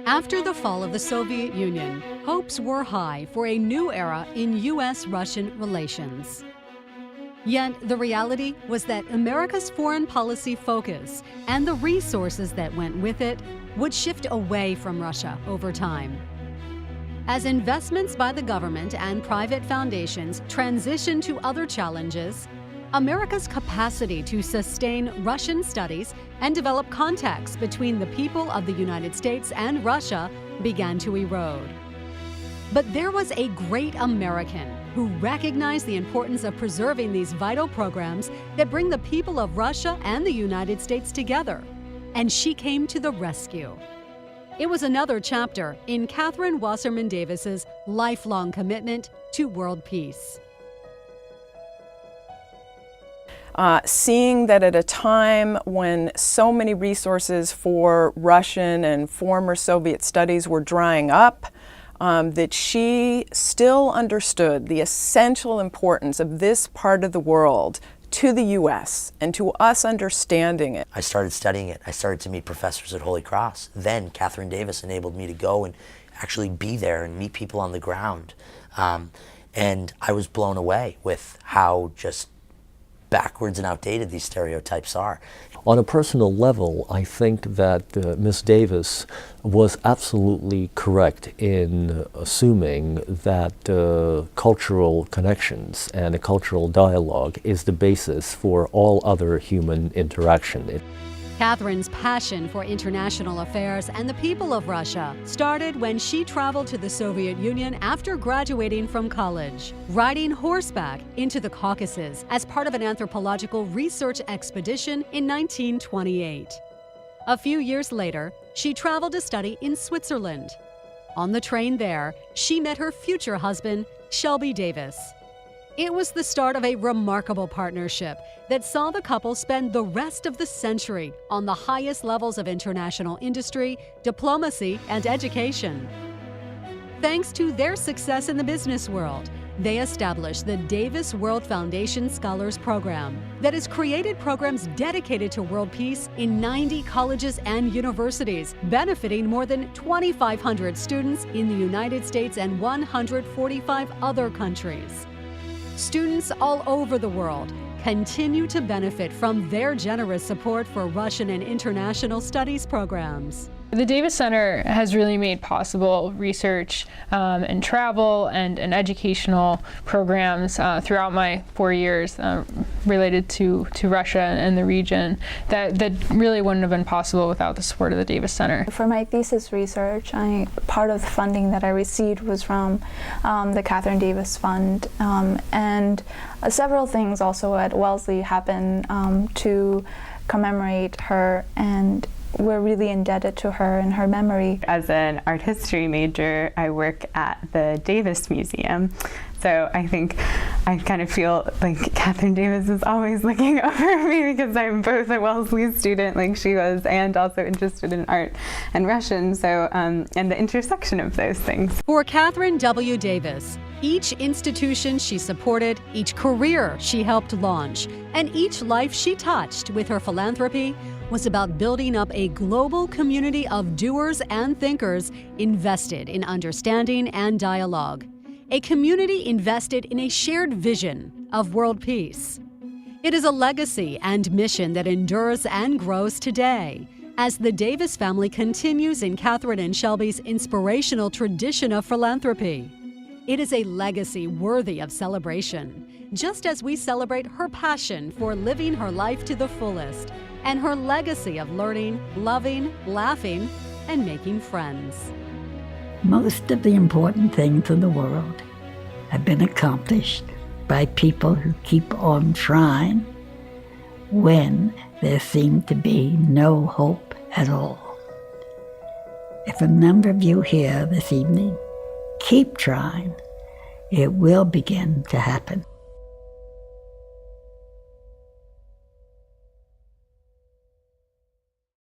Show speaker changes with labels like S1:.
S1: After the fall of the Soviet Union, hopes were high for a new era in U.S.-Russian relations. Yet the reality was that America's foreign policy focus and the resources that went with it would shift away from Russia over time. As investments by the government and private foundations transitioned to other challenges, America's capacity to sustain Russian studies and develop contacts between the people of the United States and Russia began to erode. But there was a great American who recognized the importance of preserving these vital programs that bring the people of Russia and the United States together, and she came to the rescue. It was another chapter in Katherine Wasserman Davis's lifelong commitment to world peace.
S2: Seeing that at a time when so many resources for Russian and former Soviet studies were drying up, that she still understood the essential importance of this part of the world to the U.S. and to us understanding it.
S3: I started studying it. I started to meet professors at Holy Cross. Then Katherine Davis enabled me to go and actually be there and meet people on the ground. And I was blown away with how just backwards and outdated these stereotypes are.
S4: On a personal level, I think that Ms. Davis was absolutely correct in assuming that cultural connections and a cultural dialogue is the basis for all other human interaction.
S1: Katherine's passion for international affairs and the people of Russia started when she traveled to the Soviet Union after graduating from college, riding horseback into the Caucasus as part of an anthropological research expedition in 1928. A few years later, she traveled to study in Switzerland. On the train there, she met her future husband, Shelby Davis. It was the start of a remarkable partnership that saw the couple spend the rest of the century on the highest levels of international industry, diplomacy, and education. Thanks to their success in the business world, they established the Davis World Foundation Scholars Program that has created programs dedicated to world peace in 90 colleges and universities, benefiting more than 2,500 students in the United States and 145 other countries. Students all over the world continue to benefit from their generous support for Russian and international studies programs.
S5: The Davis Center has really made possible research and travel and educational programs throughout my 4 years related to Russia and the region that really wouldn't have been possible without the support of the Davis Center.
S6: For my thesis research, part of the funding that I received was from the Katherine Davis Fund, and several things also at Wellesley happened to commemorate her, and we're really indebted to her and her memory.
S7: As an art history major, I work at the Davis Museum. So I think I kind of feel like Katherine Davis is always looking over me because I'm both a Wellesley student like she was and also interested in art and Russian, so and the intersection of those things.
S1: For Katherine W. Davis, each institution she supported, each career she helped launch, and each life she touched with her philanthropy was about building up a global community of doers and thinkers invested in understanding and dialogue. A community invested in a shared vision of world peace. It is a legacy and mission that endures and grows today as the Davis family continues in Katherine and Shelby's inspirational tradition of philanthropy. It is a legacy worthy of celebration, just as we celebrate her passion for living her life to the fullest and her legacy of learning, loving, laughing, and making friends.
S8: Most of the important things in the world have been accomplished by people who keep on trying when there seems to be no hope at all. If a number of you here this evening keep trying, it will begin to happen.